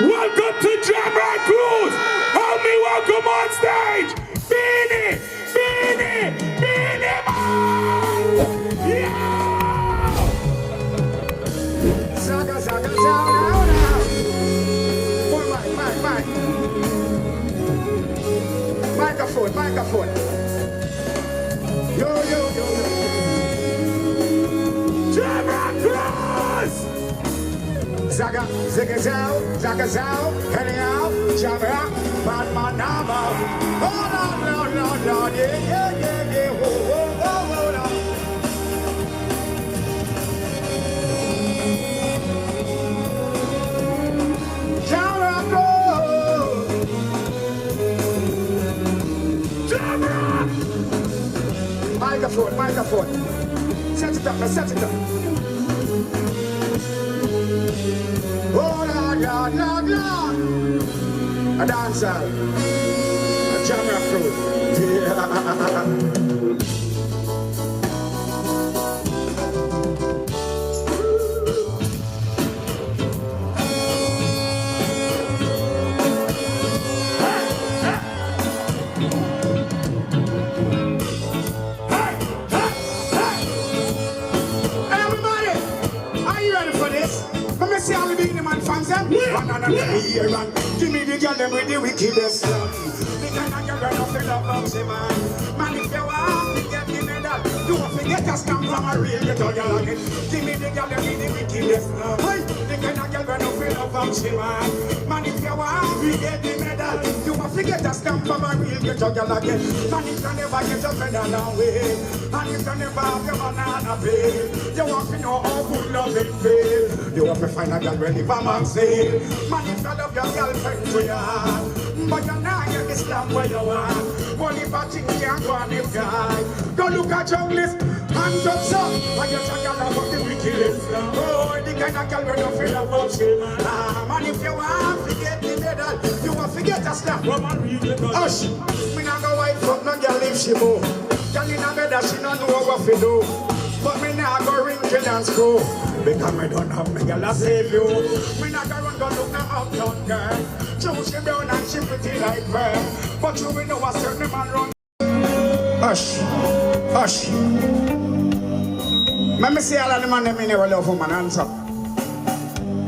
Welcome to Jamrock Cruise. Help me welcome on stage, Beenie Man. Yeah. Zaga, now. Boy, mic. Microphone. Yo. Jamrock Cruise. Zaga, zao, anyhow, Jamrock, bad man number. Oh, Lord, yeah, whoa, no. Jamrock, Jamrock. Microphone. Set it up. Oh, Lord. A dancer. A Jamrock Cruise. Yeah. Everybody, are you ready for this? Let me see all the Beenie Man fans them. One and here and give me the girl them with the wickedest love. The kind of girl that feel love of the man. Man, if you want to get the medal, you won't forget a stamp from a real little girl again. Give me the girl them with the wickedest love. Hey, the kind of girl that feel love of the man. Man, if you want to get the medal, you won't forget a stamp from a real little girl again. Man, if you never get your medal away, and if you never have your banana pay, you want to know how good love it feel. You want to find a girl ready for man say, man, if you love your girlfriend to ya, but you're not get this love where you want. Only bad thing can't go on if guy. Go look at your list, hands up, sir. And you take a love of the wickedest. Oh, the kind of girl where you feel about shit. Man, if you want to get the medal, you want to get a slap. Hush, me not go wife up no girl if she move. Girl in a bed that she not know what to do. But me not go ring till dance crew. Because me don't have me girl to save you. Me not go run go look no uptown girl. Choose she brown and she pretty like pearl. But you will know a certain man run. Hush. Let me see all of the man them in never love woman, hands up.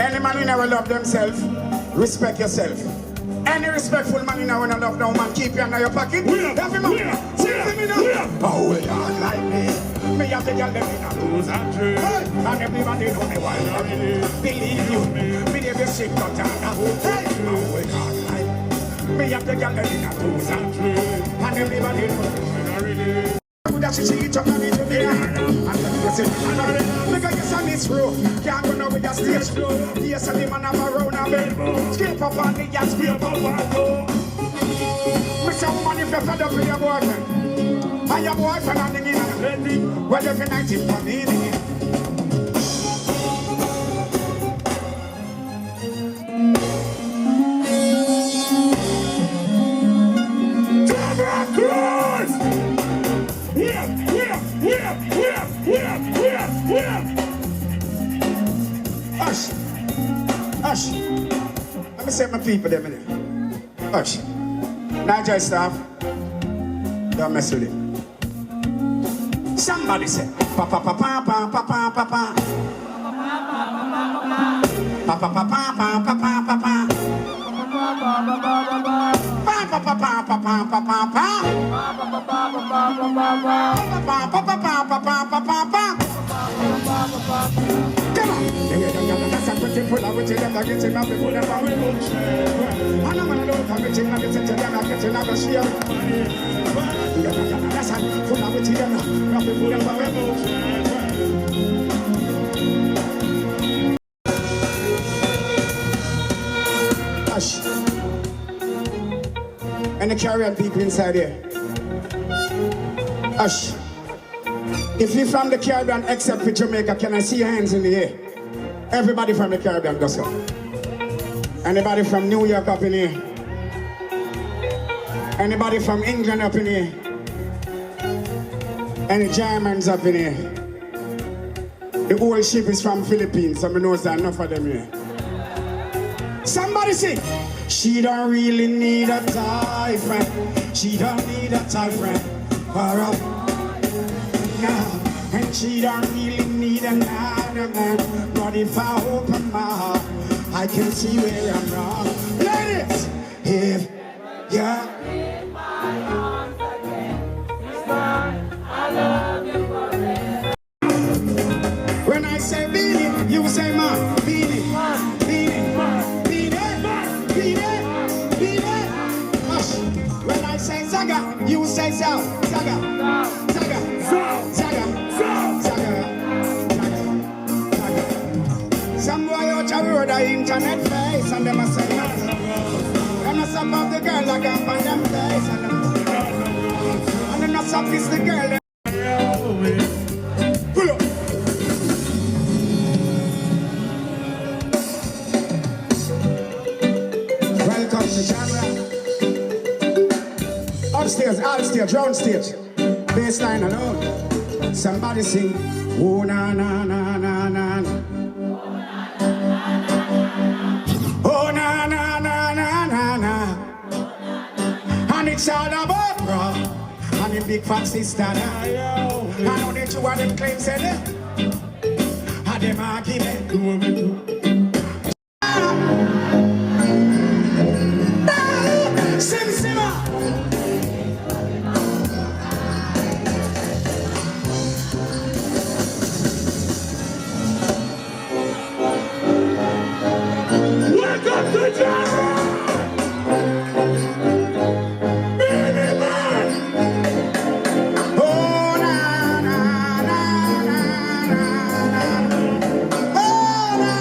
Any man who never love themselves, respect yourself. Any respectful man who never love no man, keep your hand in your pocket. Every man, see me now. Oh, we don't like me. Me have to get them in a lose and true. And everybody know me why not believe you. Me never sick but I know. Hey, oh, we don't like me have to get them in a lose and true. And everybody know me not really. That she eat up and eat up here. And then you say, because yes, I'm this room. Can't go now with your stage flow. Yes, I'm the man of a round and bend. Skip up on the gas, skip up on the door. Mr. Woman, if you're fed up with your boyfriend, and your boyfriend and the girl, well, every night you come in. Jamrock Cruise. Yeah. Hush. Let me say my people there, minute. Hush. Niger staff, don't mess with it. Somebody say, papa. Come on. That's a pretty full of which you never get in up before the family. And I'm gonna look at it and get it together, get it out of share. That's a full of which you never before the family. Hush. And the Caribbean people inside here. Hush. If you're from the Caribbean except for Jamaica, can I see your hands in the air? Everybody from the Caribbean, go so. Anybody from New York up in here? Anybody from England up in here? Any Germans up in here? The whole ship is from Philippines, so I know there's enough of them here. Somebody sing. She don't really need a tie friend. She don't need a tie friend for a no. And she don't really need another man. But if I open my heart, I can see where I'm wrong. Ladies, if you're in my arms again, this time I love you forever. When I say Beenie, you say man. Beenie, Beenie, Beenie, Beenie, Beenie. Hush. When I say Zaga, you say Zao. Zaga, Zaga, Zaga, Zaga, Zaga. Some boy out the road the internet face and them a say nothing. Them a some of the girl that can find them face and them a some is the girl. Pull up. Welcome to Jamrock. Upstairs, downstairs, downstage. Bassline alone. Somebody sing. Oh na na na na na. Oh na na na na na na. And it's all about bro. And the big fat sister. I know that you want them claims said it. And them argument. Sim Simma. Welcome to Jamrock! Beenie Man! Oh na na na na na na. Oh na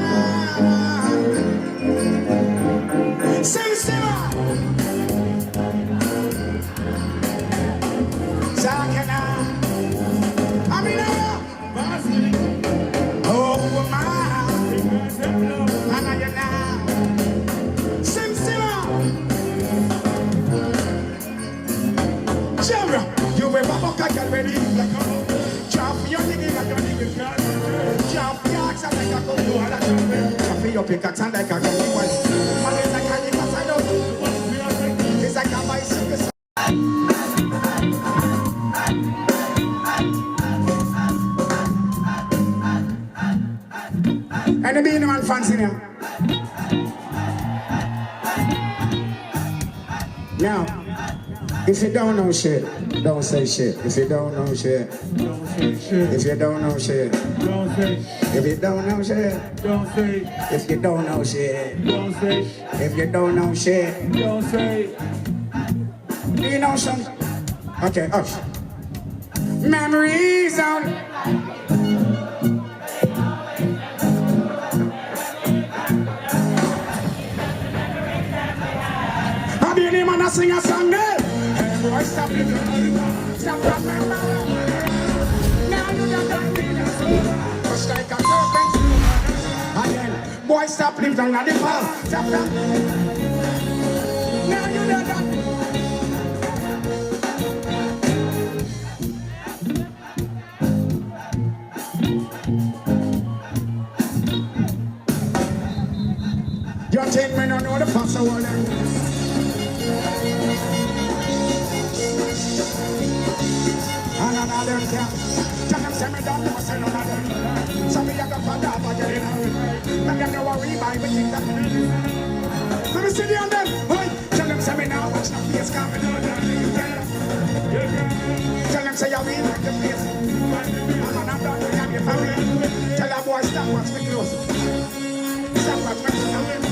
na na. Sim Simma. Zakana. Amina. Oh my. Anayana. Sim Simma. Jamrock, you will pop up like a ready. Jump your nigga like a nigga. Jump your axe like a go. Jump your pickaxe and like a go. Man is like a nigga side up. It's like a bicycle. And the Beenie Man fans in here. Now, if you don't know shit, don't say shit. If you don't know shit, Don't say shit. if you don't know shit, Don't say if you don't know shit, Don't say if you don't know shit, Don't say if you don't know shit, Don't say do you know some? Okay, hush. Memories on. Beenie Man a sing a song there. Hey boy, stop it. Stop it. Now you don't need us. Push like a serpent. Again, boy, stop living on the fall. Stop that. Now you don't. You think me no know the password? And another them tell them say me don't know say none of them. So me a go for that for getting out. Make them know what we buy we think that. Let me see the on them. Hey, tell them say me now watch the place coming out. Tell them say you we like the place. I'm not done with your family. Tell that boy stop watch me close. Stop watch me close.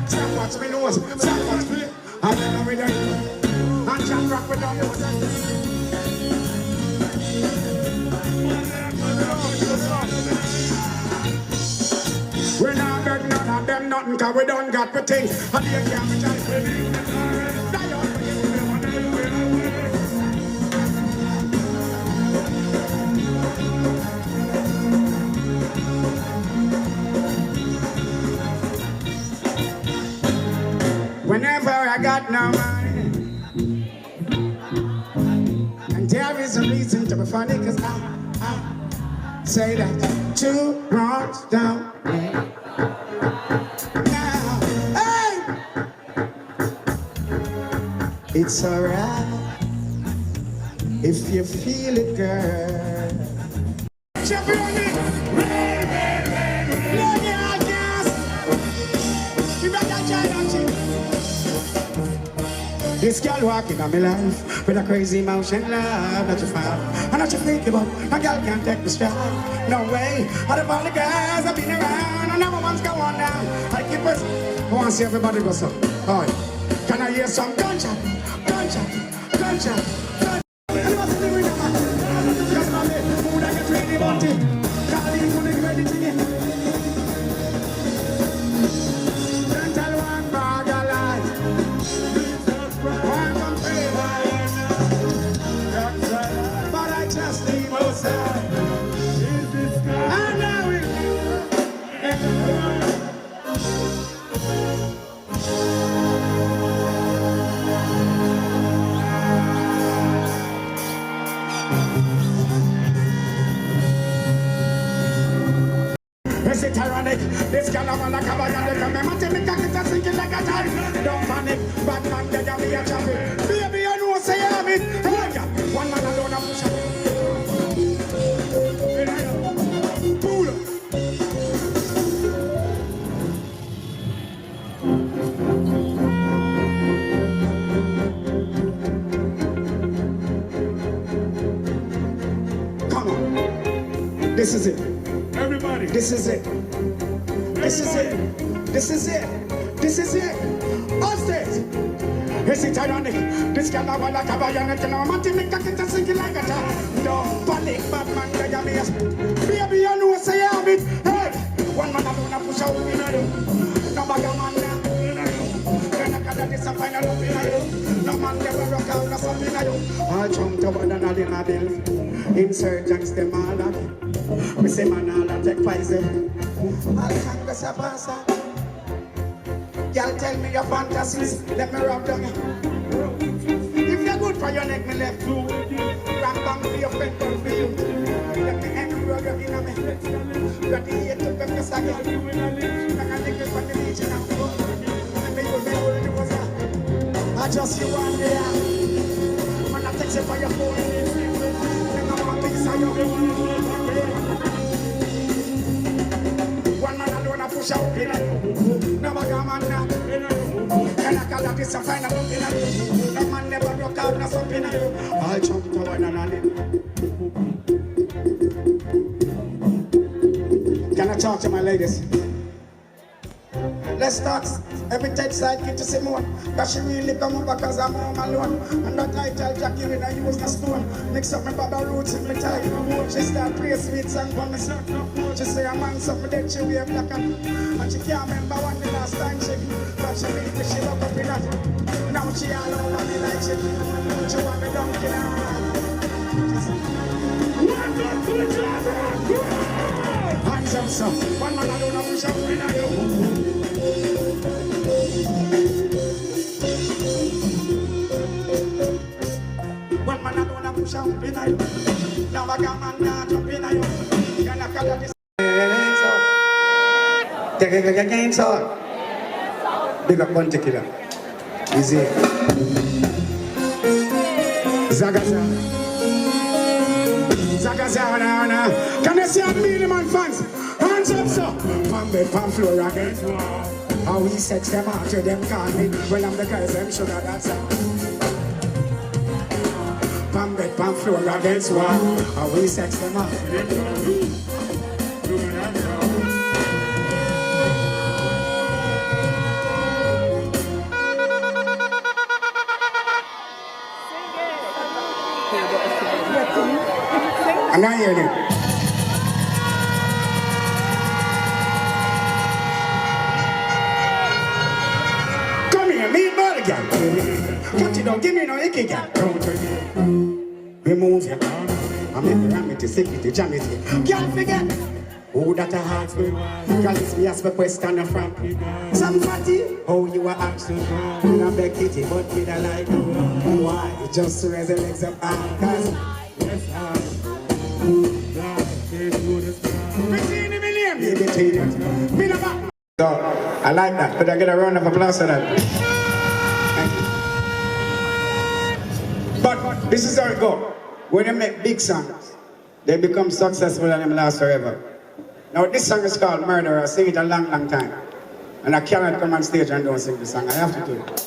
Stop watch me nose. Stop watch me. I'm not with them. And Jamrock with them. We not beg none of them nothing, cause we done got the thing. And they can't be just living. Die out for you. Whenever I got no money, and there is a reason to be funny, cause I say that 2 wrongs don't make. Now It's alright if you feel it, girl. Champion it! Love your gas! You better try that shit. This girl walking on my life with a crazy motion, love that you find and that you think about. A girl can't take the stride. No way. Out of all the guys I've been around, and never once go on down. I keep it. I want to see everybody go so. All right. Can I hear some gunshot? Gunshot. Gunshot. Anybody see the rhythm, man? Yes, man. Who would I get ready about it? Call in when they ready to get. Don't tell one bag of lies. One from favor. But I just leave outside. And now we Is it ironic? This girl I wanna come out and remember to me cock it and sink it like a tide. Don't panic, bad man they got me a traffic. Baby, you know say I'm it. Hey, girl, one man alone I'm pushing. Pull up. Come on, this is it. Everybody. This is it. This is it. This is it. This is it. Upstairs. Is it ironic? This girl I wanna cover your neck and I'm to make a kid and sink it like a tap. Don't panic, bad man, they got me a baby, you know say I'm it. Hey, one man alone I push out in you. No bag of man now. Then I got this a final up in you. No man never rock out or something in you. I'll jump to one another in a bill. Insurgents them all up. We say man all a take Pfizer. I'll Congress a passer. Y'all tell me your fantasies. Let me rub down. If you're good for your neck, me left you. Ram bang for your friend, for you. Let me end rub your in me. Got the hate to breakfast again. Like a nigga from the beach and I'm good. Let me use the word it was I just you one day. When I text you for your phone. Then I want things on your one man alone a push out in it. No bag of man now. Can I call that this a final look in it? No man never broke out no something in it. I'll jump to one another. Can I talk to my ladies? Let's talk. Every tight side get to see more. Cause she really come up because I'm home alone. And that I tell Jackie when I use the stone. Mix up my baba roots in my tie. She start play sweet song for me. She say a man something that she wear black and she can't remember when the last time she but she beat me, she look up in that. Now she all over me like she want me donkey now. Welcome to the Jamrock Cruise! Hands up, son. One man alone a push up in you. One man alone a push up in you. Now I got man now jump in you. Can I call this? Again, sir. Big up one tequila. Easy. Zagaza. Zagaza, na. Can you see our Beenie Man fans? Hands up, sir. Pan bed, pan floor again. How we sex them after them call me. Well, I'm the guys, them sugar, that's it. Pan bed, pan floor against one. How we sex them after them call me. I'm not hearing it. Come here, me ball again. Put it down, give me no icky girl. Remove your arm. I'm in the ramity, security, jamity. Can't forget. Who that a heart me? Girl, it's me as my question from. Some fatty, oh you are action. Not beg kitty, but with a like. Why? Just raise the legs up and cause. So, I like that. Could I get a round of applause for that? But this is how it goes. When they make big songs, they become successful and they last forever. Now this song is called Murderer. I sing it a long, long time. And I cannot come on stage and don't sing the song. I have to do it.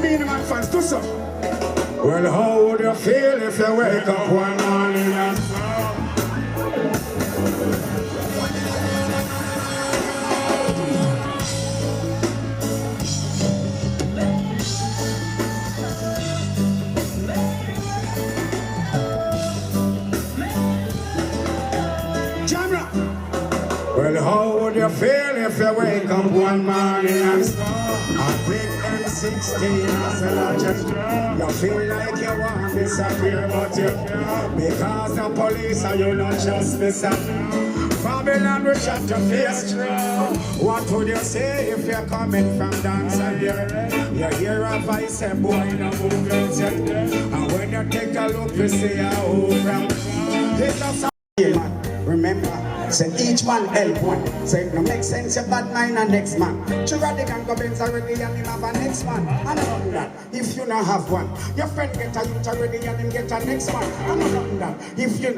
Beenie Man fans, do so. Well, how would you feel if you wake up one morning and Jamrock? Well, how would you feel if you wake up one morning and a big M16 as a large? You feel like you want to disappear, but you can't, because the police are you not just disappear. Babylon will shut your face. What would you say if you're coming from Dancehall? You hear a voice say, boy, no movement yet. And when you take a look, you see a whole from. It's a man, remember. Say each man help one. Say it no make sense you bad mind a next man. Sugar the gang go Benz already and him have a next man. And not that if you not have one. Your friend get a youth already and him get a next man. And not that if you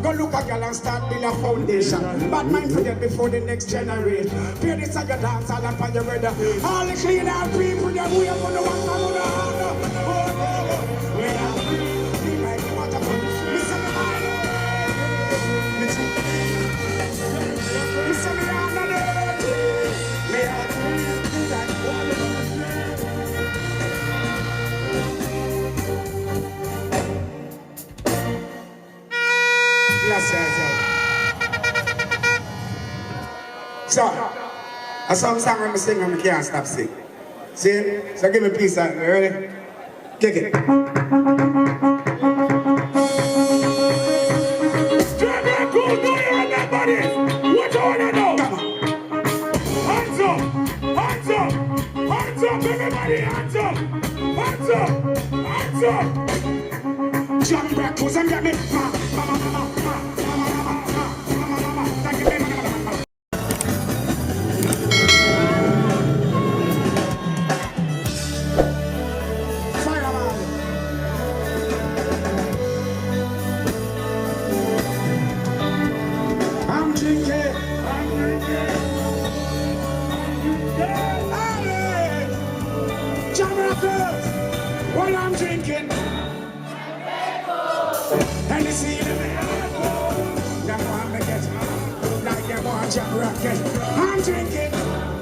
go look at girl and start build a foundation. Bad mind forget before the next generation. Pay this at your dance all up on your brother. All the clean out people that we have on the one from the other. So, a song when I sing and I can't stop singing. See? So give me a piece of it. Ready? Kick it. Jamrock Cruise, do you remember this? What you wanna know? Come on. Hands up! Hands up! Hands up, everybody! Hands up! Hands up! Hands up! Jamrock Cruise and get me. Jamrock Cruise, while I'm drinking, and you see the man, them want me get like them want Jamrock. I'm drinking.